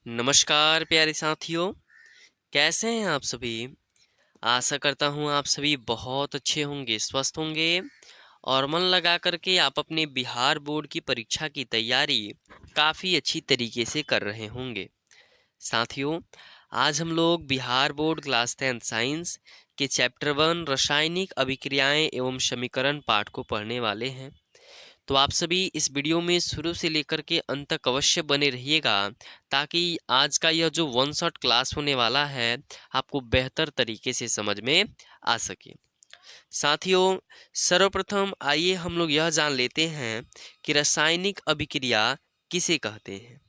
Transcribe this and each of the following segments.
नमस्कार प्यारे साथियों, कैसे हैं आप सभी? आशा करता हूँ आप सभी बहुत अच्छे होंगे, स्वस्थ होंगे और मन लगा कर के आप अपने बिहार बोर्ड की परीक्षा की तैयारी काफ़ी अच्छी तरीके से कर रहे होंगे। साथियों, आज हम लोग बिहार बोर्ड क्लास 10 साइंस के चैप्टर 1 रासायनिक अभिक्रियाएं एवं समीकरण पाठ को पढ़ने वाले हैं। तो आप सभी इस वीडियो में शुरू से लेकर के अंत तक अवश्य बने रहिएगा, ताकि आज का यह जो वन शॉट क्लास होने वाला है आपको बेहतर तरीके से समझ में आ सके। साथियों, सर्वप्रथम आइए हम लोग यह जान लेते हैं कि रासायनिक अभिक्रिया किसे कहते हैं।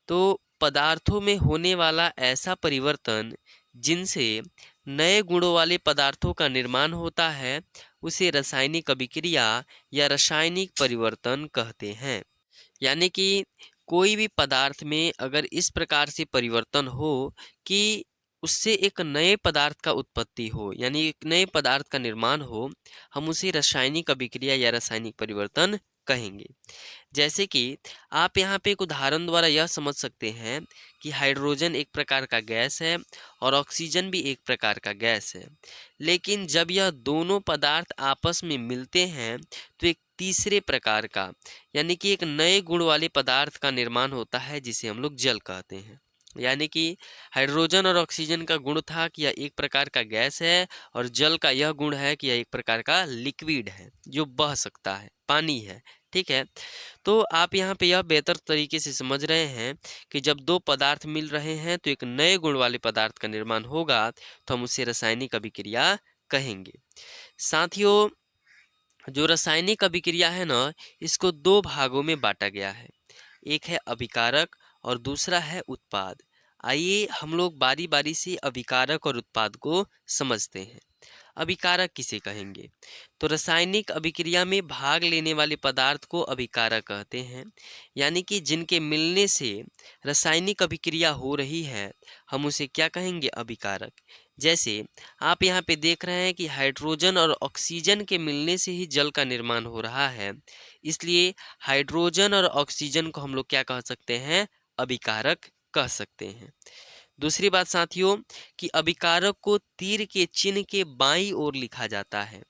तो पदार्थों में होने वाला ऐसा परिवर्तन जिनसे नए गुणों वाले पदार्थों का निर्माण होता है उसे रासायनिक अभिक्रिया या रासायनिक परिवर्तन कहते हैं। यानी कि कोई भी पदार्थ में अगर इस प्रकार से परिवर्तन हो कि उससे एक नए पदार्थ का उत्पत्ति हो, यानी एक नए पदार्थ का निर्माण हो, हम उसे रासायनिक अभिक्रिया या रासायनिक परिवर्तन कहेंगे। जैसे कि आप यहाँ पे एक उदाहरण द्वारा यह समझ सकते हैं कि हाइड्रोजन एक प्रकार का गैस है और ऑक्सीजन भी एक प्रकार का गैस है, लेकिन जब यह दोनों पदार्थ आपस में मिलते हैं तो एक तीसरे प्रकार का यानी कि एक नए गुण वाले पदार्थ का निर्माण होता है जिसे हम लोग जल कहते हैं। यानी कि हाइड्रोजन और ऑक्सीजन का गुण था कि यह एक प्रकार का गैस है और जल का यह गुण है कि यह एक प्रकार का लिक्विड है जो बह सकता है, पानी है। ठीक है, तो आप यहाँ पे यह बेहतर तरीके से समझ रहे हैं कि जब दो पदार्थ मिल रहे हैं तो एक नए गुण वाले पदार्थ का निर्माण होगा, तो हम उसे रासायनिक अभिक्रिया कहेंगे। साथियों, जो रासायनिक अभिक्रिया है ना, इसको दो भागों में बांटा गया है। एक है अभिकारक और दूसरा है उत्पाद। आइए हम लोग बारी बारी से अभिकारक और उत्पाद को समझते हैं। अभिकारक किसे कहेंगे? तो रासायनिक अभिक्रिया में भाग लेने वाले पदार्थ को अभिकारक कहते हैं, यानी कि जिनके मिलने से रासायनिक अभिक्रिया हो रही है, हम उसे क्या कहेंगे? अभिकारक। जैसे आप यहाँ पे देख रहे हैं कि हाइड्रोजन और ऑक्सीजन के मिलने से ही जल का निर्माण हो रहा है, इसलिए हाइड्रोजन और ऑक्सीजन को हम लोग क्या कह सकते हैं? अभिकारक कह सकते हैं। दूसरी बात साथियों कि अभिकारक को तीर के चिन्ह के बाईं ओर लिखा जाता है।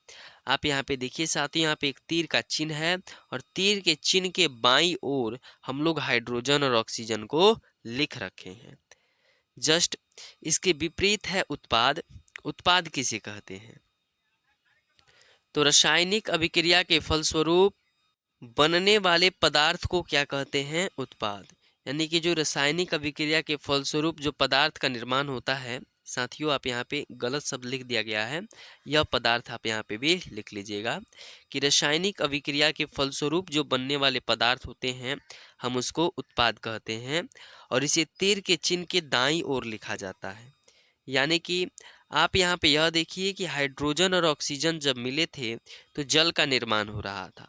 आप यहाँ पे देखिए साथियों, यहाँ पे एक तीर का चिन्ह है और तीर के चिन्ह के बाईं ओर हम लोग हाइड्रोजन और ऑक्सीजन को लिख रखे हैं। जस्ट इसके विपरीत है उत्पाद। उत्पाद किसे कहते हैं? तो रासायनिक अभिक्रिया के फलस्वरूप बनने वाले पदार्थ को क्या कहते हैं? उत्पाद। यानी कि जो रासायनिक अभिक्रिया के फलस्वरूप जो पदार्थ का निर्माण होता है, साथियों आप यहाँ पे गलत शब्द लिख दिया गया है, यह पदार्थ आप यहाँ पे भी लिख लीजिएगा कि रासायनिक अभिक्रिया के फलस्वरूप जो बनने वाले पदार्थ होते हैं हम उसको उत्पाद कहते हैं और इसे तीर के चिन्ह के दाईं ओर लिखा जाता है। यानी कि आप यहाँ पे यह देखिए कि हाइड्रोजन और ऑक्सीजन जब मिले थे तो जल का निर्माण हो रहा था।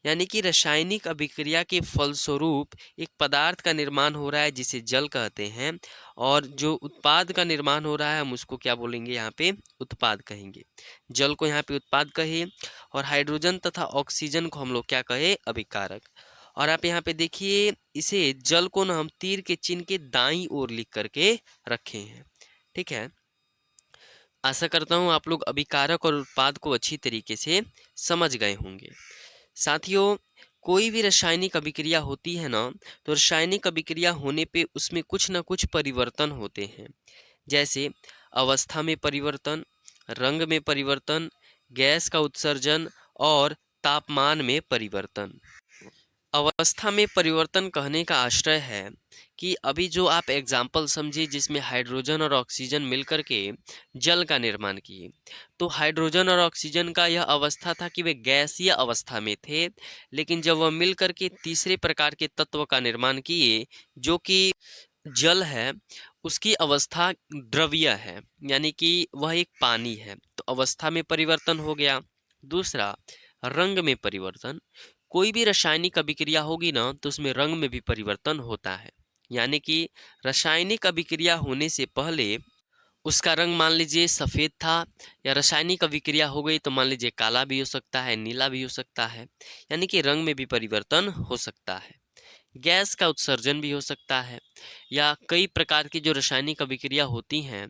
यानी कि रासायनिक अभिक्रिया के फलस्वरूप एक पदार्थ का निर्माण हो रहा है जिसे जल कहते हैं, और जो उत्पाद का निर्माण हो रहा है हम उसको क्या बोलेंगे? यहाँ पे उत्पाद कहेंगे। जल को यहाँ पे उत्पाद कहे और हाइड्रोजन तथा ऑक्सीजन को हम लोग क्या कहे? अभिकारक। और आप यहाँ पे देखिए इसे जल को ना हम तीर के चिन्ह के दाईं ओर लिख करके रखे हैं। ठीक है, आशा करता हूँ आप लोग अभिकारक और उत्पाद को अच्छी तरीके से समझ गए होंगे। साथियों, कोई भी रासायनिक अभिक्रिया होती है ना, तो रासायनिक अभिक्रिया होने पे उसमें कुछ ना कुछ परिवर्तन होते हैं। जैसे अवस्था में परिवर्तन, रंग में परिवर्तन, गैस का उत्सर्जन और तापमान में परिवर्तन। अवस्था में परिवर्तन कहने का आशय है कि अभी जो आप एग्जाम्पल समझिए जिसमें हाइड्रोजन और ऑक्सीजन मिलकर के जल का निर्माण किए, तो हाइड्रोजन और ऑक्सीजन का यह अवस्था था कि वे गैसीय अवस्था में थे, लेकिन जब वह मिलकर के तीसरे प्रकार के तत्व का निर्माण किए जो कि जल है, उसकी अवस्था द्रवीय है, यानी कि वह एक पानी है, तो अवस्था में परिवर्तन हो गया। दूसरा, रंग में परिवर्तन। कोई भी रासायनिक अभिक्रिया होगी ना तो उसमें रंग में भी परिवर्तन होता है। यानी कि रासायनिक अभिक्रिया होने से पहले उसका रंग मान लीजिए सफ़ेद था, या रासायनिक अभिक्रिया हो गई तो मान लीजिए काला भी हो सकता है, नीला भी हो सकता है। यानी कि रंग में भी परिवर्तन हो सकता है। गैस का उत्सर्जन भी हो सकता है। या कई प्रकार की जो रासायनिक अभिक्रिया होती हैं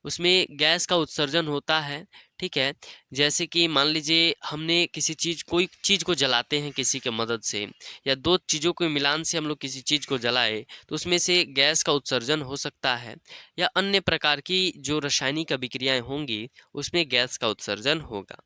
उसमें गैस का उत्सर्जन होता है, ठीक है। जैसे कि मान लीजिए हमने कोई चीज़ को जलाते हैं किसी के मदद से, या दो चीज़ों के मिलान से हम लोग किसी चीज़ को जलाए तो उसमें से गैस का उत्सर्जन हो सकता है, या अन्य प्रकार की जो रासायनिक अभिक्रियाएं होंगी उसमें गैस का उत्सर्जन होगा।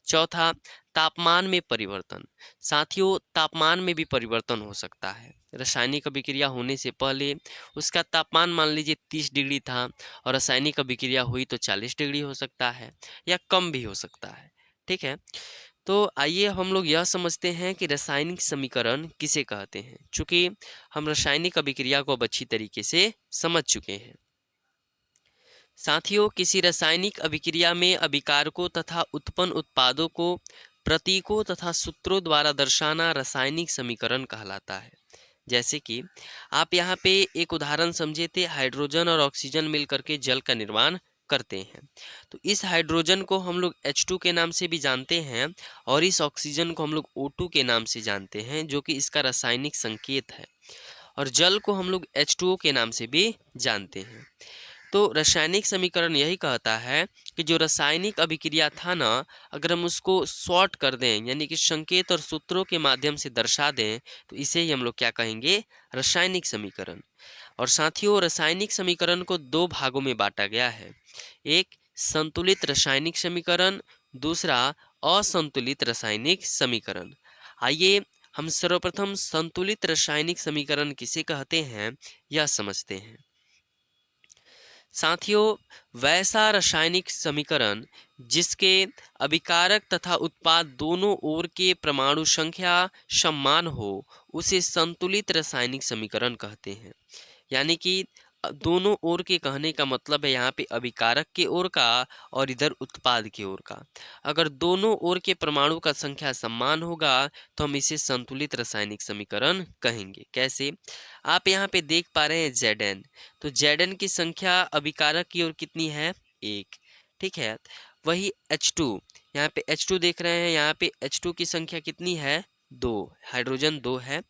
चौथा, तापमान में परिवर्तन। साथियों, तापमान में भी परिवर्तन हो सकता है। रासायनिक अभिक्रिया होने से पहले उसका तापमान मान लीजिए 30 डिग्री था और रासायनिक अभिक्रिया हुई तो 40 डिग्री हो सकता है, या कम भी हो सकता है, ठीक है। तो आइए अब हम लोग यह समझते हैं कि रासायनिक समीकरण किसे कहते हैं, चूंकि हम रासायनिक अभिक्रिया को अब अच्छी तरीके से समझ चुके हैं। साथियों, किसी रासायनिक अभिक्रिया में अभिकारकों तथा उत्पन्न उत्पादों को प्रतीकों तथा सूत्रों द्वारा दर्शाना रासायनिक समीकरण कहलाता है। जैसे कि आप यहाँ पे एक उदाहरण समझे थे, हाइड्रोजन और ऑक्सीजन मिलकर के जल का निर्माण करते हैं। तो इस हाइड्रोजन को हम लोग H2 के नाम से भी जानते हैं और इस ऑक्सीजन को हम लोग O2 के नाम से जानते हैं, जो कि इसका रासायनिक संकेत है। और जल को हम लोग H2O के नाम से भी जानते हैं। तो रासायनिक समीकरण यही कहता है कि जो रासायनिक अभिक्रिया था ना, अगर हम उसको शॉर्ट कर दें यानी कि संकेत और सूत्रों के माध्यम से दर्शा दें तो इसे ही हम लोग क्या कहेंगे, रासायनिक समीकरण। और साथियों, रासायनिक समीकरण को दो भागों में बांटा गया है। एक संतुलित रासायनिक समीकरण, दूसरा असंतुलित रासायनिक समीकरण। आइए हम सर्वप्रथम संतुलित रासायनिक समीकरण किसे कहते हैं यह समझते हैं। साथियों, वैसा रासायनिक समीकरण जिसके अभिकारक तथा उत्पाद दोनों ओर के परमाणु संख्या समान हो उसे संतुलित रासायनिक समीकरण कहते हैं। यानी कि दोनों ओर के कहने का मतलब है यहाँ पे अभिकारक के ओर का और इधर उत्पाद की ओर का। अगर दोनों ओर के परमाणु का संख्या समान होगा तो हम इसे संतुलित रासायनिक समीकरण कहेंगे। कैसे, आप यहाँ पे देख पा रहे हैं Zn, तो Zn की संख्या अभिकारक की ओर कितनी है, 1, ठीक है। वही H2, यहाँ पे H2 देख रहे हैं, यहाँ पे H2 की संख्या कितनी है, 2, हाइड्रोजन 2 है।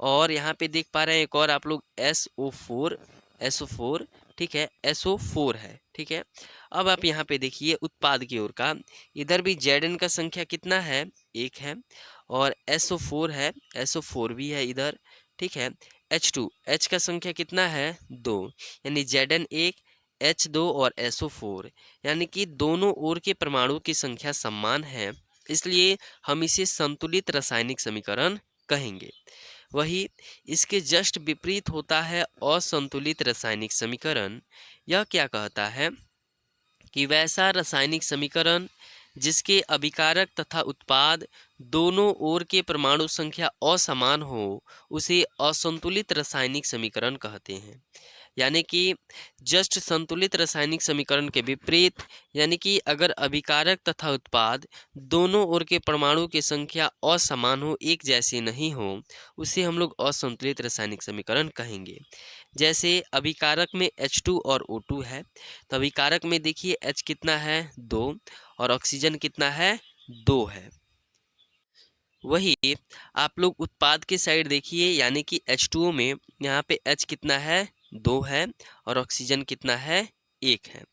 और यहाँ पे देख पा रहे हैं एक और आप लोग SO4, ठीक है, SO4 है, ठीक है। अब आप यहाँ पे देखिए उत्पाद की ओर का, इधर भी Zn का संख्या कितना है, 1 है, और SO4 है, SO4 भी है इधर, ठीक है। H2, H का संख्या कितना है, 2, यानी Zn 1, H2 और SO4, यानी कि दोनों ओर के परमाणु की संख्या समान है, इसलिए हम इसे संतुलित रासायनिक समीकरण कहेंगे। वही इसके जस्ट विपरीत होता है असंतुलित रासायनिक समीकरण। यह क्या कहता है कि वैसा रासायनिक समीकरण जिसके अभिकारक तथा उत्पाद दोनों ओर के परमाणु संख्या असमान हो उसे असंतुलित रासायनिक समीकरण कहते हैं। यानी कि जस्ट संतुलित रासायनिक समीकरण के विपरीत, यानी कि अगर अभिकारक तथा उत्पाद दोनों ओर के परमाणु की संख्या असमान हो, एक जैसी नहीं हो, उसे हम लोग असंतुलित रासायनिक समीकरण कहेंगे। जैसे अभिकारक में H2 और O2 है, तो अभिकारक में देखिए H कितना है, 2, और ऑक्सीजन कितना है, 2 है। वही आप लोग उत्पाद के साइड देखिए, यानी कि H2O में यहाँ पे H कितना है, 2 है, और ऑक्सीजन कितना है, 1 है।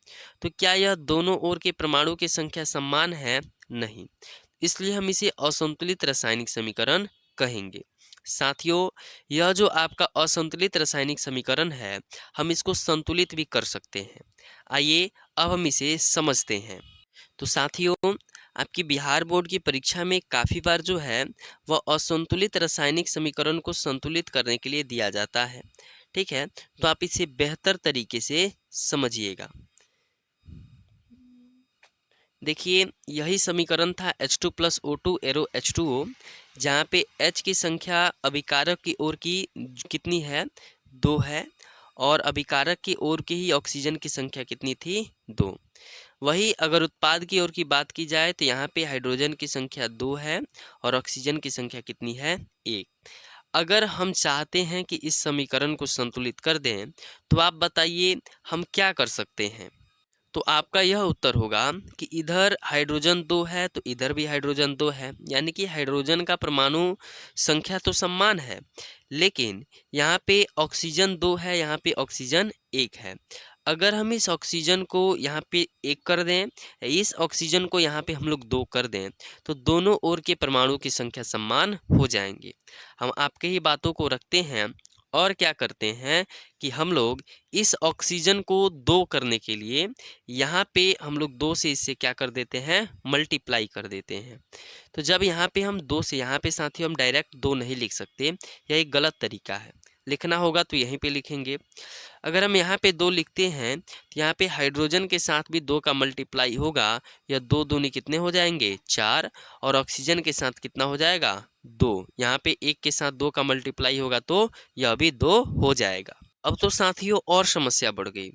तो क्या यह दोनों ओर के परमाणु की संख्या समान है, नहीं, इसलिए हम इसे असंतुलित रासायनिक समीकरण कहेंगे। साथियों, यह जो आपका असंतुलित रासायनिक समीकरण है हम इसको संतुलित भी कर सकते हैं। आइए अब हम इसे समझते हैं। तो साथियों, आपकी बिहार बोर्ड की परीक्षा में काफ़ी बार जो है वह असंतुलित रासायनिक समीकरण को संतुलित करने के लिए दिया जाता है, ठीक है। तो आप इसे बेहतर तरीके से समझिएगा। देखिए यही समीकरण था H2 + O2 एरो H2O, जहाँ पे H की संख्या अभिकारक की ओर की कितनी है, 2 है, और अभिकारक की ओर की ही ऑक्सीजन की संख्या कितनी थी, 2। वही अगर उत्पाद की ओर की बात की जाए तो यहाँ पे हाइड्रोजन की संख्या 2 है और ऑक्सीजन की संख्या कितनी है, 1। अगर हम चाहते हैं कि इस समीकरण को संतुलित कर दें तो आप बताइए हम क्या कर सकते हैं। तो आपका यह उत्तर होगा कि इधर हाइड्रोजन 2 है तो इधर भी हाइड्रोजन 2 है, यानी कि हाइड्रोजन का परमाणु संख्या तो समान है, लेकिन यहाँ पे ऑक्सीजन 2 है, यहाँ पे ऑक्सीजन 1 है। अगर हम इस ऑक्सीजन को यहाँ पे 1 कर दें, इस ऑक्सीजन को यहाँ पे हम लोग 2 कर दें, तो दोनों ओर के परमाणु की संख्या समान हो जाएंगे। हम आपके ही बातों को रखते हैं और क्या करते हैं कि हम लोग इस ऑक्सीजन को 2 करने के लिए यहाँ पे हम लोग 2 से इससे क्या कर देते हैं, मल्टीप्लाई कर देते हैं। तो जब यहाँ पे हम 2 से, यहाँ पे साथियों हम डायरेक्ट 2 नहीं लिख सकते, यह एक गलत तरीका है। लिखना होगा तो यहीं पे लिखेंगे। अगर हम यहाँ पे 2 लिखते हैं तो यहाँ पे हाइड्रोजन के साथ भी 2 का मल्टीप्लाई होगा, या 2 दूनी कितने हो जाएंगे, 4, और ऑक्सीजन के साथ कितना हो जाएगा, 2। यहाँ पे 1 के साथ 2 का मल्टीप्लाई होगा तो यह भी 2 हो जाएगा। अब तो साथियों और समस्या बढ़ गई,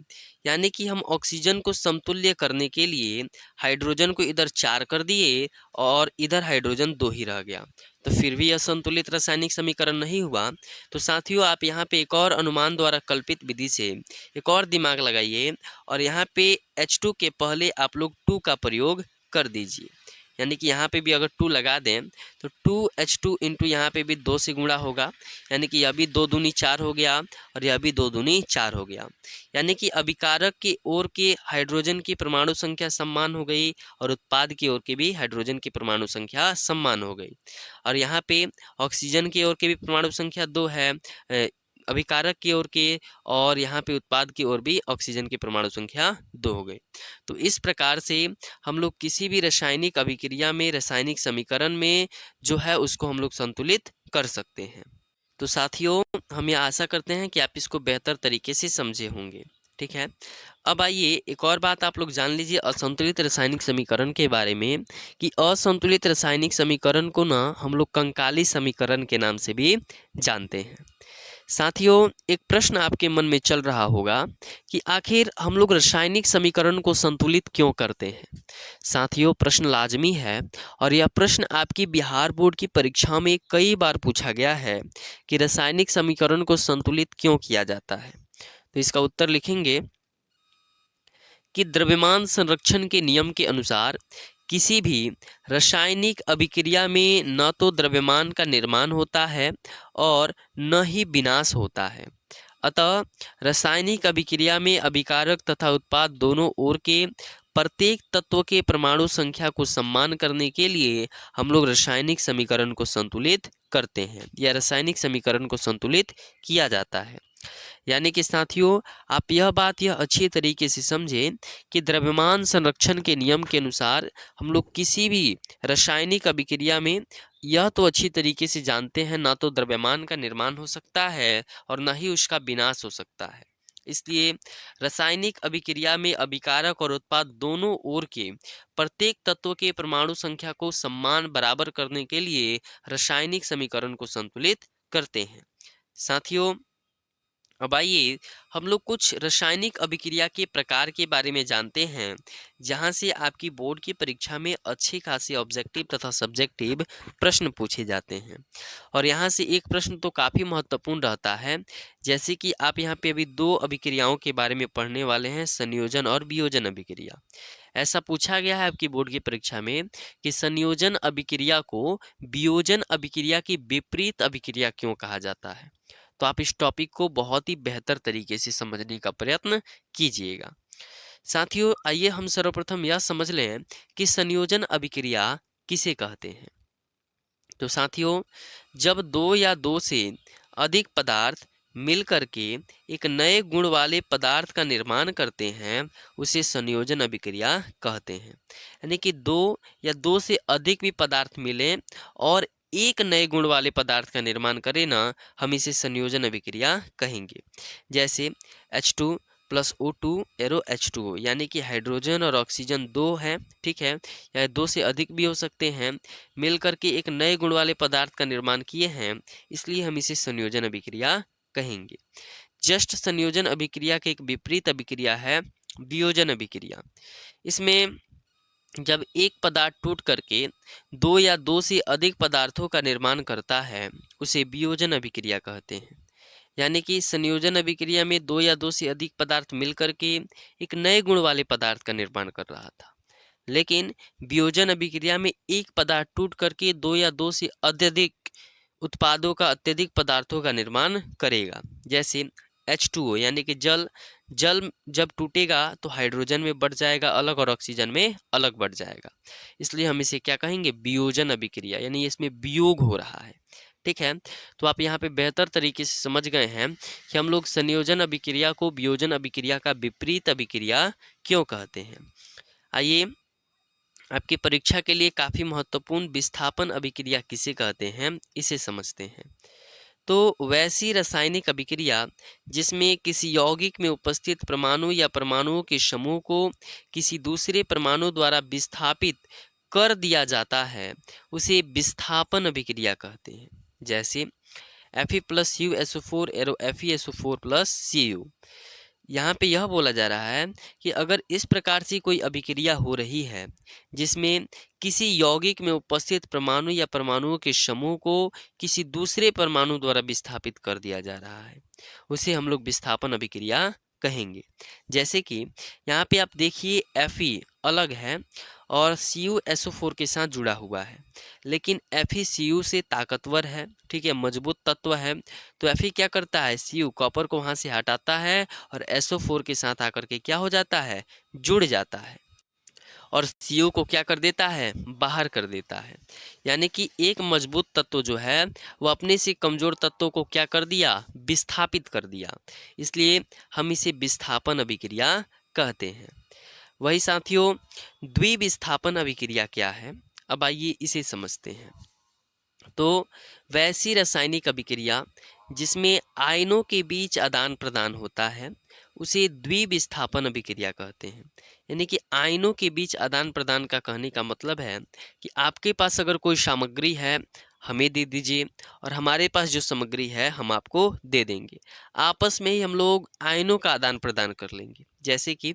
यानी कि हम ऑक्सीजन को समतुल्य करने के लिए हाइड्रोजन को इधर 4 कर दिए और इधर हाइड्रोजन 2 ही रह गया, तो फिर भी यह संतुलित रासायनिक समीकरण नहीं हुआ। तो साथियों आप यहाँ पे एक और अनुमान द्वारा कल्पित विधि से एक और दिमाग लगाइए और यहाँ पे H2 के पहले आप लोग 2 का प्रयोग कर दीजिए, यानी कि यहाँ पे भी अगर 2 लगा दें तो 2H2 इंटू यहाँ पे भी 2 से गुणा होगा, यानी कि यह भी 2 दूनी 4 हो गया और यह भी 2 दूनी 4 हो गया, यानी कि अभिकारक की ओर के हाइड्रोजन की परमाणु संख्या समान हो गई और उत्पाद की ओर के भी हाइड्रोजन की परमाणु संख्या समान हो गई। और यहाँ पे ऑक्सीजन की ओर के भी परमाणु संख्या 2 है, अभिकारक की ओर के, और यहाँ पे उत्पाद की ओर भी ऑक्सीजन की परमाणु संख्या 2 हो गई। तो इस प्रकार से हम लोग किसी भी रासायनिक अभिक्रिया में, रासायनिक समीकरण में जो है उसको हम लोग संतुलित कर सकते हैं। तो साथियों हम ये आशा करते हैं कि आप इसको बेहतर तरीके से समझे होंगे। ठीक है, अब आइए एक और बात आप लोग जान लीजिए असंतुलित रासायनिक समीकरण के बारे में, कि असंतुलित रासायनिक समीकरण को ना हम लोग कंकाली समीकरण के नाम से भी जानते हैं। साथियों एक प्रश्न आपके मन में चल रहा होगा कि आखिर हम लोग रासायनिक समीकरण को संतुलित क्यों करते हैं। साथियों प्रश्न लाजमी है और यह प्रश्न आपकी बिहार बोर्ड की परीक्षा में कई बार पूछा गया है कि रासायनिक समीकरण को संतुलित क्यों किया जाता है। तो इसका उत्तर लिखेंगे कि द्रव्यमान संरक्षण के नियम के अनुसार किसी भी रासायनिक अभिक्रिया में न तो द्रव्यमान का निर्माण होता है और न ही विनाश होता है। अतः रासायनिक अभिक्रिया में अभिकारक तथा उत्पाद दोनों ओर के प्रत्येक तत्व के परमाणु संख्या को सम्मान करने के लिए हम लोग रासायनिक समीकरण को संतुलित करते हैं, या रासायनिक समीकरण को संतुलित किया जाता है। यानी कि साथियों आप यह अच्छी तरीके से समझें कि द्रव्यमान संरक्षण के नियम के अनुसार हम लोग किसी भी रासायनिक अभिक्रिया में यह तो अच्छी तरीके से जानते हैं, ना तो द्रव्यमान का निर्माण हो सकता है और ना ही उसका विनाश हो सकता है। इसलिए रासायनिक अभिक्रिया में अभिकारक और उत्पाद दोनों ओर के प्रत्येक तत्व के परमाणु संख्या को समान बराबर करने के लिए रासायनिक समीकरण को संतुलित करते हैं। साथियों अब आइए हम लोग कुछ रासायनिक अभिक्रिया के प्रकार के बारे में जानते हैं, जहां से आपकी बोर्ड की परीक्षा में अच्छे खासे ऑब्जेक्टिव तथा सब्जेक्टिव प्रश्न पूछे जाते हैं। और यहां से एक प्रश्न तो काफ़ी महत्वपूर्ण रहता है, जैसे कि आप यहां पे अभी 2 अभिक्रियाओं के बारे में पढ़ने वाले हैं, संयोजन और वियोजन अभिक्रिया। ऐसा पूछा गया है आपकी बोर्ड की परीक्षा में कि संयोजन अभिक्रिया को वियोजन अभिक्रिया की विपरीत अभिक्रिया क्यों कहा जाता है। तो आप इस टॉपिक को बहुत ही बेहतर तरीके से समझने का प्रयत्न कीजिएगा। साथियों आइए हम सर्वप्रथम यह समझ लें कि संयोजन अभिक्रिया किसे कहते हैं। तो साथियों जब 2 या 2 से अधिक पदार्थ मिलकर के एक नए गुण वाले पदार्थ का निर्माण करते हैं उसे संयोजन अभिक्रिया कहते हैं। यानी कि 2 या 2 से अधिक भी पदार्थ मिले और एक नए गुण वाले पदार्थ का निर्माण करें ना, हम इसे संयोजन अभिक्रिया कहेंगे। जैसे H2 plus O2 arrow H2O, यानी कि हाइड्रोजन और ऑक्सीजन 2 है, ठीक है, या 2 से अधिक भी हो सकते हैं, मिलकर के एक नए गुण वाले पदार्थ का निर्माण किए हैं, इसलिए हम इसे संयोजन अभिक्रिया कहेंगे। जस्ट संयोजन अभिक्रिया के एक विपरीत अभिक्रिया है वियोजन अभिक्रिया। इसमें जब एक पदार्थ टूट करके 2 या 2 से अधिक पदार्थों का निर्माण करता है उसे वियोजन अभिक्रिया कहते हैं। यानी कि संयोजन अभिक्रिया में 2 या 2 से अधिक पदार्थ मिलकर के एक नए गुण वाले पदार्थ का निर्माण कर रहा था। लेकिन वियोजन अभिक्रिया में एक पदार्थ टूट करके 2 या 2 से अत्यधिक उत्पादों का अत्यधिक पदार्थों का निर्माण करेगा। जैसे H2O यानी कि जल जल जब टूटेगा तो हाइड्रोजन में बढ़ जाएगा अलग और ऑक्सीजन में अलग बढ़ जाएगा। इसलिए हम इसे क्या कहेंगे, वियोजन अभिक्रिया, यानी इसमें वियोग हो रहा है। ठीक है, तो आप यहाँ पे बेहतर तरीके से समझ गए हैं कि हम लोग संयोजन अभिक्रिया को वियोजन अभिक्रिया का विपरीत अभिक्रिया क्यों कहते हैं। आइए, आपकी परीक्षा के लिए काफी महत्वपूर्ण विस्थापन अभिक्रिया किसे कहते हैं इसे समझते हैं। तो वैसी रासायनिक अभिक्रिया जिसमें किसी यौगिक में उपस्थित परमाणु या परमाणुओं के समूह को किसी दूसरे परमाणु द्वारा विस्थापित कर दिया जाता है उसे विस्थापन अभिक्रिया कहते हैं। जैसे Fe+CuSO4 एरो FeSO4+Cu। यहाँ पे यह बोला जा रहा है कि अगर इस प्रकार से कोई अभिक्रिया हो रही है जिसमें किसी यौगिक में उपस्थित परमाणु या परमाणुओं के समूह को किसी दूसरे परमाणु द्वारा विस्थापित कर दिया जा रहा है उसे हम लोग विस्थापन अभिक्रिया कहेंगे। जैसे कि यहाँ पे आप देखिए Fe अलग है और CuSO4 के साथ जुड़ा हुआ है, लेकिन FeCu से ताकतवर है, ठीक है, मजबूत तत्व है। तो Fe क्या करता है, Cu कॉपर को वहाँ से हटाता है और SO4 के साथ आकर के क्या हो जाता है, जुड़ जाता है, और Cu को क्या कर देता है, बाहर कर देता है। यानी कि एक मजबूत तत्व जो है वो अपने से कमजोर तत्वों को क्या कर दिया, विस्थापित कर दिया। इसलिए हम इसे विस्थापन अभिक्रिया कहते हैं। वही साथियों, द्विविस्थापन अभिक्रिया क्या है, अब आइए इसे समझते हैं। तो वैसी रासायनिक अभिक्रिया जिसमें आयनों के बीच आदान प्रदान होता है उसे द्विविस्थापन अभिक्रिया कहते हैं। यानी कि आयनों के बीच आदान प्रदान का कहने का मतलब है कि आपके पास अगर कोई सामग्री है हमें दे दीजिए और हमारे पास जो सामग्री है हम आपको दे देंगे। आपस में ही हम लोग आयनों का आदान प्रदान कर लेंगे। जैसे कि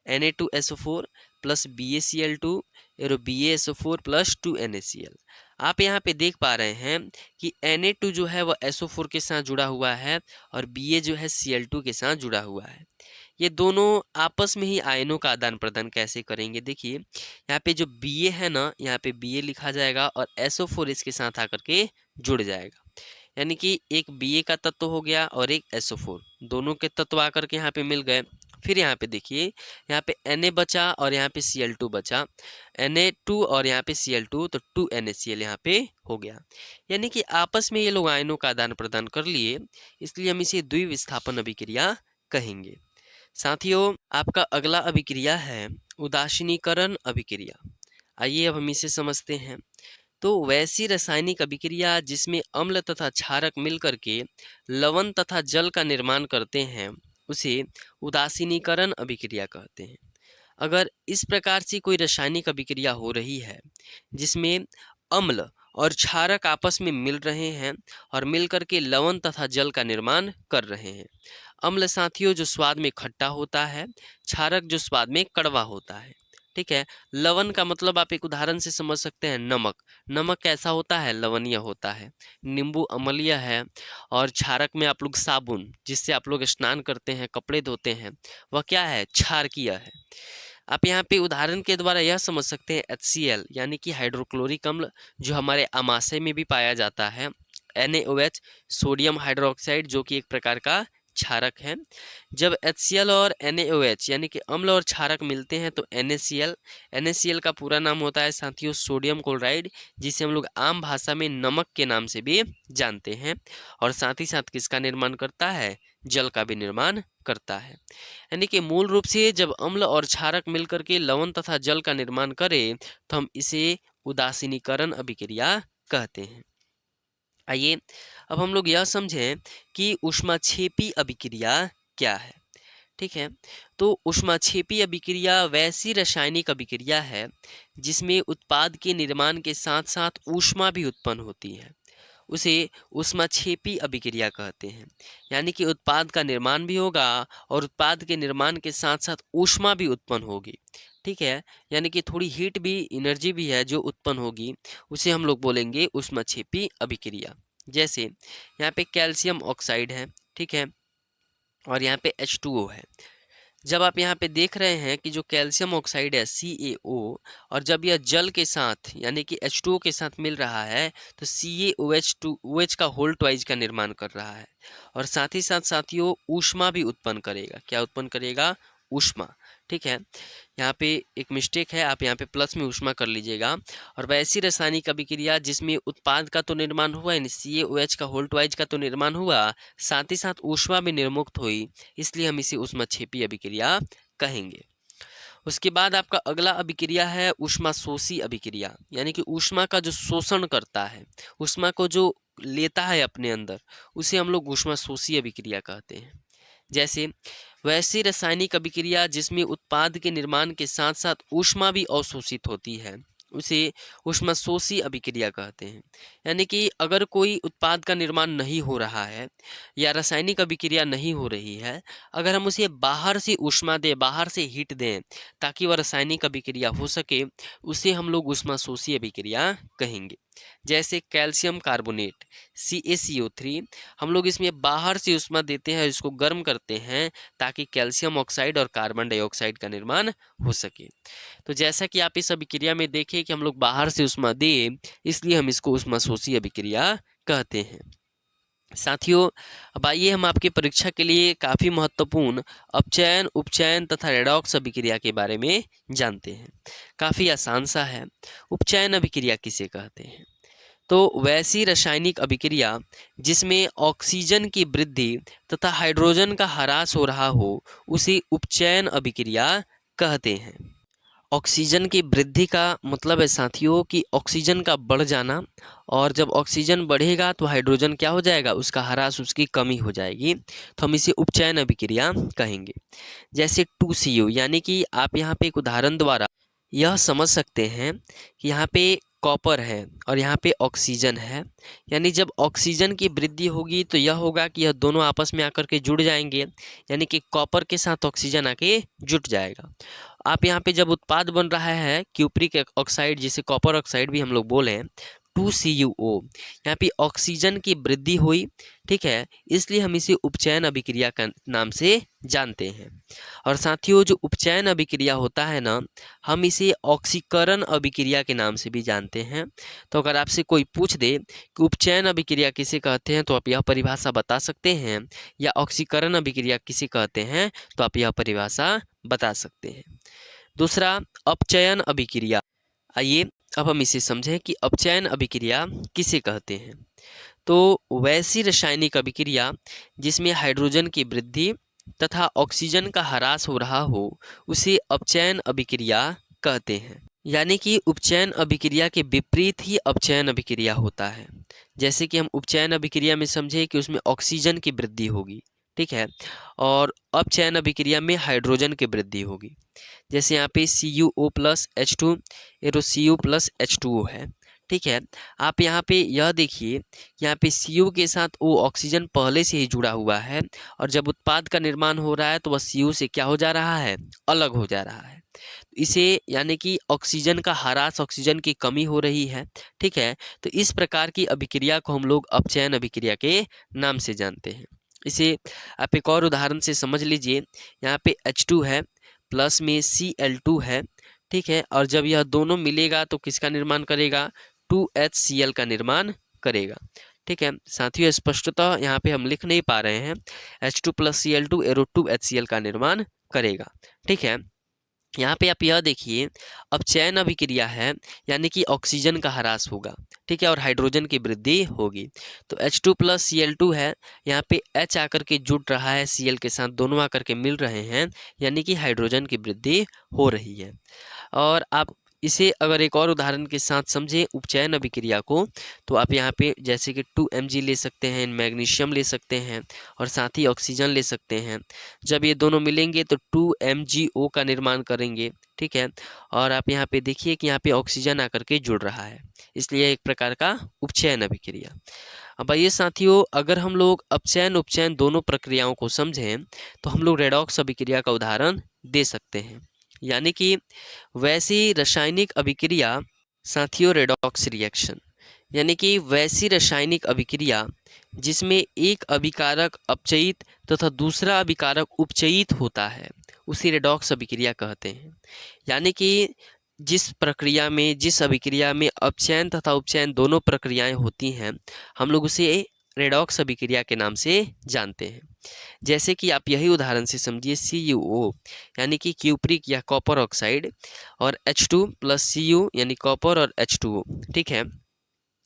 Na2SO4 प्लस BaCl2 और BaSO4 प्लस 2NaCl। आप यहाँ पे देख पा रहे हैं कि Na2 जो है वह SO4 के साथ जुड़ा हुआ है और Ba जो है Cl2 के साथ जुड़ा हुआ है। ये दोनों आपस में ही आयनों का आदान प्रदान कैसे करेंगे, देखिए यहाँ पे जो Ba है ना, यहाँ पे Ba लिखा जाएगा और SO4 इसके साथ आकर के जुड़ जाएगा। यानी कि एक Ba का तत्व हो गया और एक SO4, दोनों के तत्व आकर के यहाँ पे मिल गए। फिर यहाँ पे देखिए, यहाँ पे Na बचा और यहाँ पे Cl2 बचा, Na2 और यहाँ पे Cl2, तो 2NaCl यहाँ पे हो गया। यानी कि आपस में ये लोग आयनों का आदान प्रदान कर लिए, इसलिए हम इसे द्विविस्थापन अभिक्रिया कहेंगे। साथियों, आपका अगला अभिक्रिया है उदासीनीकरण अभिक्रिया। आइए अब हम इसे समझते हैं। तो वैसी रासायनिक अभिक्रिया जिसमें अम्ल तथा क्षारक मिलकर के लवण तथा जल का निर्माण करते हैं उसे उदासीनीकरण अभिक्रिया कहते हैं। अगर इस प्रकार से कोई रासायनिक अभिक्रिया हो रही है जिसमें अम्ल और क्षारक आपस में मिल रहे हैं और मिलकर के लवण तथा जल का निर्माण कर रहे हैं। अम्ल साथियों जो स्वाद में खट्टा होता है, क्षारक जो स्वाद में कड़वा होता है, ठीक है। लवण का मतलब आप एक उदाहरण से समझ सकते हैं, नमक। नमक कैसा होता है, लवणीय होता है। नींबू अम्लीय है। और क्षारक में आप लोग साबुन जिससे आप लोग स्नान करते हैं, कपड़े धोते हैं, वह क्या है, क्षारकीय है। आप यहाँ पे उदाहरण के द्वारा यह समझ सकते हैं HCl यानी कि हाइड्रोक्लोरिक अम्ल जो हमारे आमाशय में भी पाया जाता है। NaOH सोडियम हाइड्रोक्साइड जो कि एक प्रकार का क्षारक है। जब HCl और NaOH यानी कि अम्ल और क्षारक मिलते हैं तो NaCl। NaCl का पूरा नाम होता है साथियों सोडियम क्लोराइड, जिसे हम लोग आम भाषा में नमक के नाम से भी जानते हैं। और साथ ही साथ किसका निर्माण करता है, जल का भी निर्माण करता है। यानी कि मूल रूप से जब अम्ल और क्षारक मिलकर के लवण तथा जल का निर्माण करें तो हम इसे उदासीनीकरण अभिक्रिया कहते हैं। आइए अब हम लोग यह समझें कि ऊष्माक्षेपी अभिक्रिया क्या है। ठीक है, तो ऊष्माक्षेपी अभिक्रिया वैसी रासायनिक अभिक्रिया है जिसमें उत्पाद के निर्माण के साथ साथ ऊष्मा भी उत्पन्न होती है, उसे ऊष्माक्षेपी अभिक्रिया कहते हैं। यानी कि उत्पाद का निर्माण भी होगा और उत्पाद के निर्माण के साथ साथ ऊष्मा भी उत्पन्न होगी। ठीक है, यानी कि थोड़ी हीट भी, एनर्जी भी है जो उत्पन्न होगी, उसे हम लोग बोलेंगे ऊष्माक्षेपी अभिक्रिया। जैसे यहाँ पे कैल्शियम ऑक्साइड है, ठीक है, और यहाँ पे H2O है। जब आप यहाँ पे देख रहे हैं कि जो कैल्शियम ऑक्साइड है CaO, और जब यह जल के साथ यानी कि H2O के साथ मिल रहा है तो CaOH का होल ट्वाइज का निर्माण कर रहा है, और साथ ही साथ साथियों ऊष्मा भी उत्पन्न करेगा। क्या उत्पन्न करेगा? ऊष्मा। ठीक है, यहाँ पे एक मिस्टेक है, आप यहाँ पे प्लस में ऊष्मा कर लीजिएगा। और वैसी रासायनिक अभिक्रिया जिसमें उत्पाद का तो निर्माण हुआ, यानी CaOH का होल ट्वाइज का तो निर्माण हुआ, साथ ही साथ ऊष्मा भी निर्मुक्त हुई, इसलिए हम इसे ऊष्माक्षेपी अभिक्रिया कहेंगे। उसके बाद आपका अगला अभिक्रिया है ऊष्माशोषी अभिक्रिया, यानी कि ऊष्मा का जो शोषण करता है, ऊष्मा को जो लेता है अपने अंदर, उसे हम लोग ऊष्माशोषी अभिक्रिया कहते हैं। जैसे वैसी रासायनिक अभिक्रिया जिसमें उत्पाद के निर्माण के साथ साथ ऊष्मा भी अवशोषित होती है, उसे ऊष्माशोषी अभिक्रिया कहते हैं। यानी कि अगर कोई उत्पाद का निर्माण नहीं हो रहा है या रासायनिक अभिक्रिया नहीं हो रही है, अगर हम उसे बाहर से ऊष्मा दें, बाहर से हीट दें ताकि वह रासायनिक अभिक्रिया हो सके, उसे हम लोग ऊष्माशोषी अभिक्रिया कहेंगे। जैसे कैल्शियम कार्बोनेट CaCO3, हम लोग इसमें बाहर से ऊष्मा देते हैं, इसको गर्म करते हैं ताकि कैल्शियम ऑक्साइड और कार्बन डाइऑक्साइड का निर्माण हो सके। तो जैसा कि आप इस अभिक्रिया में देखें कि हम लोग बाहर से ऊष्मा दें, इसलिए हम इसको ऊष्माशोषी अभिक्रिया कहते हैं। साथियों, अब आइए हम आपकी परीक्षा के लिए काफ़ी महत्वपूर्ण अपचयन, उपचयन तथा रेडॉक्स अभिक्रिया के बारे में जानते हैं। काफ़ी आसान सा है। उपचयन अभिक्रिया किसे कहते हैं? तो वैसी रासायनिक अभिक्रिया जिसमें ऑक्सीजन की वृद्धि तथा हाइड्रोजन का ह्रास हो रहा हो, उसे उपचयन अभिक्रिया कहते हैं। ऑक्सीजन की वृद्धि का मतलब है साथियों कि ऑक्सीजन का बढ़ जाना, और जब ऑक्सीजन बढ़ेगा तो हाइड्रोजन क्या हो जाएगा? उसका ह्रास, उसकी कमी हो जाएगी, तो हम इसे उपचयन अभिक्रिया कहेंगे। जैसे 2CO, यानी कि आप यहाँ पे एक उदाहरण द्वारा यह समझ सकते हैं कि यहाँ पे कॉपर है और यहाँ पे ऑक्सीजन है, यानी जब ऑक्सीजन की वृद्धि होगी तो यह होगा कि यह दोनों आपस में आकर के जुड़ जाएंगे, यानी कि कॉपर के साथ ऑक्सीजन आके जुट जाएगा। आप यहाँ पे जब उत्पाद बन रहा है क्यूप्रिक ऑक्साइड, जिसे कॉपर ऑक्साइड भी हम लोग बोले, 2CuO, यहाँ पे ऑक्सीजन की वृद्धि हुई। ठीक है, इसलिए हम इसे उपचयन अभिक्रिया का नाम से जानते हैं। और साथियों, जो उपचयन अभिक्रिया होता है ना, हम इसे ऑक्सीकरण अभिक्रिया के नाम से भी जानते हैं। तो अगर आपसे कोई पूछ दे कि उपचयन अभिक्रिया किसे कहते हैं, तो आप यह परिभाषा बता सकते हैं, या ऑक्सीकरण अभिक्रिया किसे कहते हैं, तो आप यह परिभाषा बता सकते हैं। दूसरा, अपचयन अभिक्रिया। आइए अब हम इसे समझें कि अपचयन अभिक्रिया किसे कहते हैं। तो वैसी रासायनिक अभिक्रिया जिसमें हाइड्रोजन की वृद्धि तथा ऑक्सीजन का ह्रास हो रहा हो, उसे अपचयन अभिक्रिया कहते हैं। यानी कि उपचयन अभिक्रिया के विपरीत ही अपचयन अभिक्रिया होता है। जैसे कि हम उपचयन अभिक्रिया में समझे कि उसमें ऑक्सीजन की वृद्धि होगी, ठीक है, और अपचयन अभिक्रिया में हाइड्रोजन की वृद्धि होगी। जैसे यहाँ पे CuO+H2 Cu+H2O है। ठीक है, आप यहाँ पे यह देखिए, यहाँ पे Cu के साथ O ऑक्सीजन पहले से ही जुड़ा हुआ है, और जब उत्पाद का निर्माण हो रहा है तो वह Cu से क्या हो जा रहा है? अलग हो जा रहा है। इसे यानी कि ऑक्सीजन का ह्रास, ऑक्सीजन की कमी हो रही है। ठीक है, तो इस प्रकार की अभिक्रिया को हम लोग अपचयन अभिक्रिया के नाम से जानते हैं। इसे आप एक और उदाहरण से समझ लीजिए। यहाँ पे H2 है, प्लस में Cl2 है। ठीक है, और जब यह दोनों मिलेगा तो किसका निर्माण करेगा? 2HCl का निर्माण करेगा। ठीक है साथियों, स्पष्टतः यहाँ पे हम लिख नहीं पा रहे हैं। H2+Cl2 एरो 2HCl का निर्माण करेगा। ठीक है, यहाँ पे आप यह देखिए, अपचयन अभिक्रिया है, यानी कि ऑक्सीजन का ह्रास होगा। ठीक है, और हाइड्रोजन की वृद्धि होगी। तो H2+Cl2 है, यहाँ पे H आकर के जुड़ रहा है Cl के साथ, दोनों आकर के मिल रहे हैं, यानी कि हाइड्रोजन की वृद्धि हो रही है। और आप इसे अगर एक और उदाहरण के साथ समझें उपचयन अभिक्रिया को, तो आप यहाँ पे जैसे कि 2Mg ले सकते हैं, मैग्नीशियम ले सकते हैं, और साथ ही ऑक्सीजन ले सकते हैं। जब ये दोनों मिलेंगे तो 2MgO का निर्माण करेंगे। ठीक है, और आप यहाँ पे देखिए कि यहाँ पे ऑक्सीजन आकर के जुड़ रहा है, इसलिए एक प्रकार का उपचयन अभिक्रिया। अब आइए साथियों, अगर हम लोग अपचयन उपचयन दोनों प्रक्रियाओं को समझें तो हम लोग रेडॉक्स अभिक्रिया का उदाहरण दे सकते हैं। यानी कि वैसी रासायनिक अभिक्रिया साथियों, रेडॉक्स रिएक्शन, यानी कि वैसी रासायनिक अभिक्रिया जिसमें एक अभिकारक अपचयित तथा दूसरा अभिकारक उपचयित होता है, उसी रेडॉक्स अभिक्रिया कहते हैं। यानी कि जिस अभिक्रिया में अपचयन तथा उपचयन दोनों प्रक्रियाएं होती हैं, हम लोग उसे रेडॉक्स अभिक्रिया के नाम से जानते हैं। जैसे कि आप यही उदाहरण से समझिए, CuO यानी कि क्यूप्रिक या कॉपर ऑक्साइड और H2 प्लस Cu यानी कॉपर और H2O। ठीक है,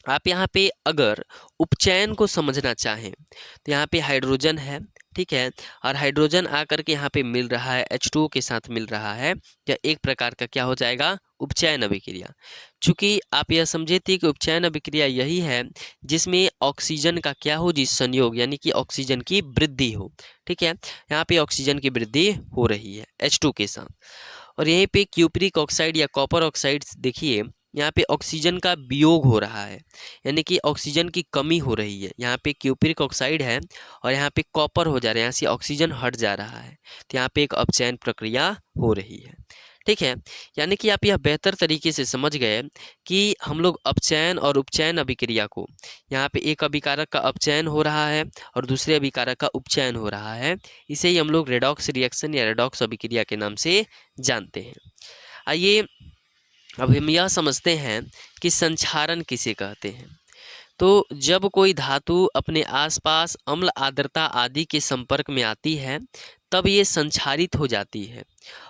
आप यहाँ पे अगर उपचयन को समझना चाहें तो यहाँ पे हाइड्रोजन है, ठीक है, और हाइड्रोजन आकर के यहाँ पे मिल रहा है H2O के साथ मिल रहा है, या एक प्रकार का क्या हो जाएगा, उपचयन अभिक्रिया। चूंकि आप यह समझे थे कि उपचयन अभिक्रिया यही है जिसमें ऑक्सीजन का क्या हो जी, संयोग, यानी कि ऑक्सीजन की वृद्धि हो। ठीक है, यहाँ पे ऑक्सीजन की वृद्धि हो रही है H2 के साथ। और यहीं पे क्यूप्रिक ऑक्साइड या कॉपर ऑक्साइड देखिए, यहाँ पे ऑक्सीजन का वियोग हो रहा है, यानी कि ऑक्सीजन की कमी हो रही है। यहाँ पे क्यूप्रिक ऑक्साइड है और यहाँ पे कॉपर हो जा रहा है, यहाँ से ऑक्सीजन हट जा रहा है, तो यहाँ पे एक अपचयन प्रक्रिया हो रही है। ठीक है, यानी कि आप यह बेहतर तरीके से समझ गए कि हम लोग अपचयन और उपचयन अभिक्रिया को, यहाँ पे एक अभिकारक का अपचयन हो रहा है और दूसरे अभिकारक का उपचयन हो रहा है, इसे ही हम लोग रेडॉक्स रिएक्शन या रेडॉक्स अभिक्रिया के नाम से जानते हैं। आइए अब हम यह समझते हैं कि संक्षारण किसे कहते हैं। तो जब कोई धातु अपने आसपास अम्ल, आर्द्रता आदि के संपर्क में आती है तब ये संक्षारित हो जाती है,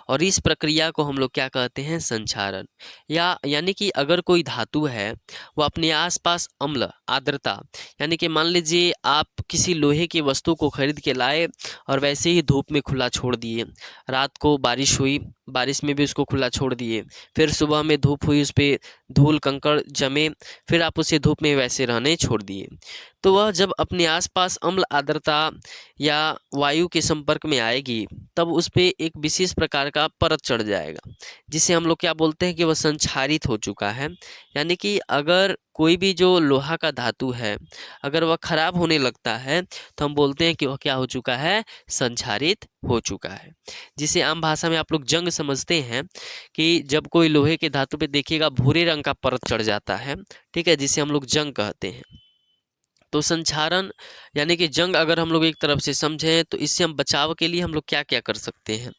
और इस प्रक्रिया को हम लोग क्या कहते हैं, संक्षारण। यानी कि अगर कोई धातु है वो अपने आसपास अम्ल, आर्द्रता, यानी कि मान लीजिए आप किसी लोहे की वस्तु को खरीद के लाए और वैसे ही धूप में खुला छोड़ दिए, रात को बारिश हुई, बारिश में भी उसको खुला छोड़ दिए, फिर सुबह में धूप हुई, उस पर धूल कंकड़ जमे, फिर आप उसे धूप में वैसे रहने छोड़ दिए, तो वह जब अपने आसपास अम्ल, आर्द्रता या वायु के संपर्क में आएगी तब उस पर एक विशेष प्रकार का परत चढ़ जाएगा, जिसे हम लोग क्या बोलते हैं कि वह संक्षारित हो चुका है। यानी कि अगर कोई भी जो लोहा का धातु है अगर वह खराब होने लगता है तो हम बोलते हैं कि वह क्या हो चुका है, संक्षारित हो चुका है, जिसे आम भाषा में आप लोग जंग समझते हैं कि जब कोई लोहे के धातु पे देखिएगा भूरे रंग का परत चढ़ जाता है, ठीक है, जिसे हम लोग जंग कहते हैं। तो संक्षारण यानी कि जंग अगर हम लोग एक तरफ से समझें तो इससे हम बचाव के लिए हम लोग क्या क्या कर सकते हैं।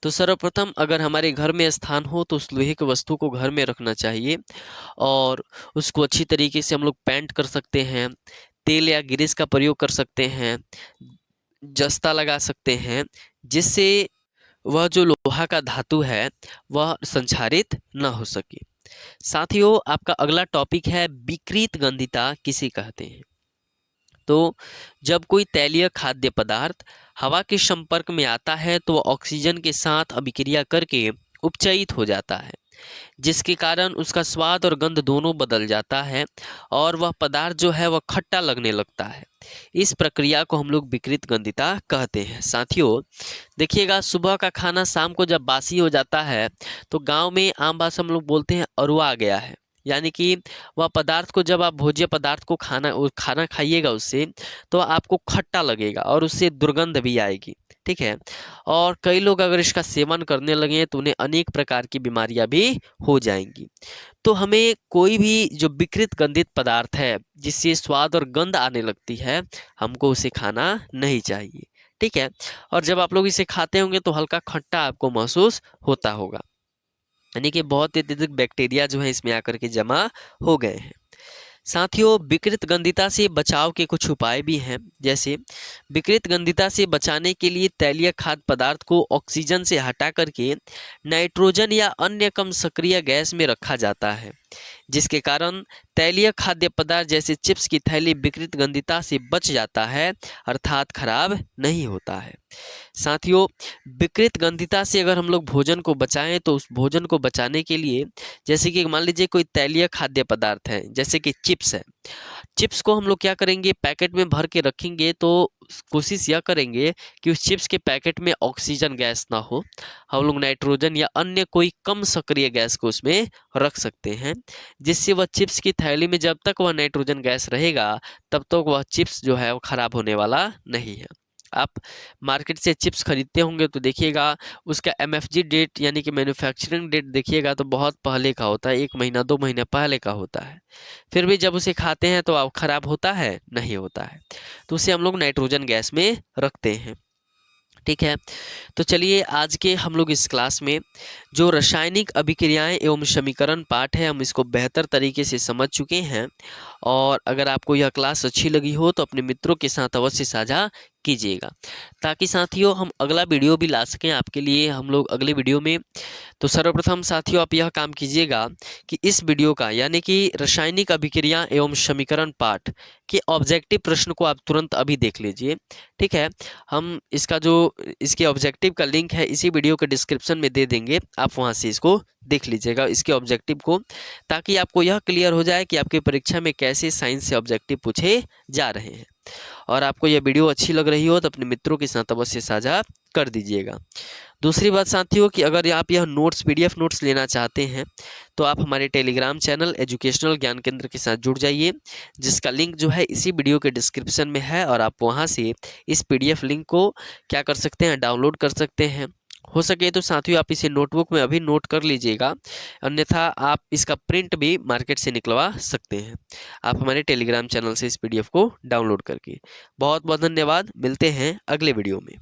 तो सर्वप्रथम अगर हमारे घर में स्थान हो तो उस लोहे की वस्तु को घर में रखना चाहिए और उसको अच्छी तरीके से हम लोग पेंट कर सकते हैं, तेल या ग्रीस का प्रयोग कर सकते हैं, जस्ता लगा सकते हैं, जिससे वह जो लोहा का धातु है वह संक्षारित न हो सके। साथियों, आपका अगला टॉपिक है विकृत गंधिता किसे कहते हैं। तो जब कोई तैलीय खाद्य पदार्थ हवा के संपर्क में आता है तो वह ऑक्सीजन के साथ अभिक्रिया करके उपचयित हो जाता है, जिसके कारण उसका स्वाद और गंध दोनों बदल जाता है और वह पदार्थ जो है वह खट्टा लगने लगता है। इस प्रक्रिया को हम लोग विकृत गंधिता कहते हैं। साथियों देखिएगा, सुबह का खाना शाम को जब बासी हो जाता है तो गांव में आम भाषा हम लोग बोलते हैं अरुआ गया है, यानी कि वह पदार्थ को जब आप भोज्य पदार्थ को खाना खाइएगा उससे तो आपको खट्टा लगेगा और उससे दुर्गंध भी आएगी। ठीक है, और कई लोग अगर इसका सेवन करने लगे तो उन्हें अनेक प्रकार की बीमारियां भी हो जाएंगी। तो हमें कोई भी जो विकृत गंधित पदार्थ है जिससे स्वाद और गंध आने लगती है, हमको उसे खाना नहीं चाहिए। ठीक है, और जब आप लोग इसे खाते होंगे तो हल्का खट्टा आपको महसूस होता होगा, यानी कि बहुत ही अत्यधिक बैक्टीरिया जो है इसमें आकर के जमा हो गए हैं। साथियों विकृत गंधिता से बचाव के कुछ उपाय भी हैं, जैसे विकृत गंधिता से बचाने के लिए तैलीय खाद्य पदार्थ को ऑक्सीजन से हटा करके नाइट्रोजन या अन्य कम सक्रिय गैस में रखा जाता है, जिसके कारण तैलीय खाद्य पदार्थ जैसे चिप्स की थैली विकृत गंधिता से बच जाता है, अर्थात खराब नहीं होता है। साथियों विकृत गंधिता से अगर हम लोग भोजन को बचाएं तो उस भोजन को बचाने के लिए, जैसे कि मान लीजिए कोई तैलीय खाद्य पदार्थ है जैसे कि चिप्स है, चिप्स को हम लोग क्या करेंगे, पैकेट में भर के रखेंगे तो कोशिश यह करेंगे कि उस चिप्स के पैकेट में ऑक्सीजन गैस ना हो, हम लोग नाइट्रोजन या अन्य कोई कम सक्रिय गैस को उसमें रख सकते हैं, जिससे वह चिप्स की थैली में जब तक वह नाइट्रोजन गैस रहेगा तब तक वह चिप्स जो है वो खराब होने वाला नहीं है। आप मार्केट से चिप्स खरीदते होंगे तो देखिएगा उसका एमएफजी डेट यानी कि मैन्युफैक्चरिंग डेट देखिएगा तो बहुत पहले का होता है, 1 महीना 2 महीने पहले का होता है। फिर भी जब उसे खाते हैं तो अब खराब होता है? नहीं होता है। तो उसे हम लोग नाइट्रोजन गैस में रखते हैं। ठीक है, तो चलिए आज के हम लोग इस क्लास में जो रासायनिक अभिक्रियाएं एवं समीकरण पाठ है हम इसको बेहतर तरीके से समझ चुके हैं। और अगर आपको यह क्लास अच्छी लगी हो तो अपने मित्रों के साथ अवश्य साझा कीजिएगा, ताकि साथियों हम अगला वीडियो भी ला सकें आपके लिए हम लोग अगले वीडियो में। तो सर्वप्रथम साथियों आप यह काम कीजिएगा कि इस वीडियो का यानी कि रासायनिक अभिक्रिया एवं समीकरण पाठ के ऑब्जेक्टिव प्रश्न को आप तुरंत अभी देख लीजिए। ठीक है, हम इसका जो इसके ऑब्जेक्टिव का लिंक है इसी वीडियो के डिस्क्रिप्शन में दे देंगे, आप वहां से इसको देख लीजिएगा इसके ऑब्जेक्टिव को, ताकि आपको यह क्लियर हो जाए कि आपकी परीक्षा में कैसे साइंस से ऑब्जेक्टिव पूछे जा रहे हैं। और आपको यह वीडियो अच्छी लग रही हो तो अपने मित्रों के साथ अवश्य साझा कर दीजिएगा। दूसरी बात साथियों कि अगर आप यह नोट्स पीडीएफ नोट्स लेना चाहते हैं तो आप हमारे टेलीग्राम चैनल एजुकेशनल ज्ञान केंद्र के साथ जुड़ जाइए, जिसका लिंक जो है इसी वीडियो के डिस्क्रिप्शन में है। और आप वहां से इस पीडीएफ लिंक को क्या कर सकते हैं, डाउनलोड कर सकते हैं। हो सके तो साथियों आप इसे नोटबुक में अभी नोट कर लीजिएगा, अन्यथा आप इसका प्रिंट भी मार्केट से निकलवा सकते हैं आप हमारे टेलीग्राम चैनल से इस पीडीएफ को डाउनलोड करके। बहुत बहुत धन्यवाद, मिलते हैं अगले वीडियो में।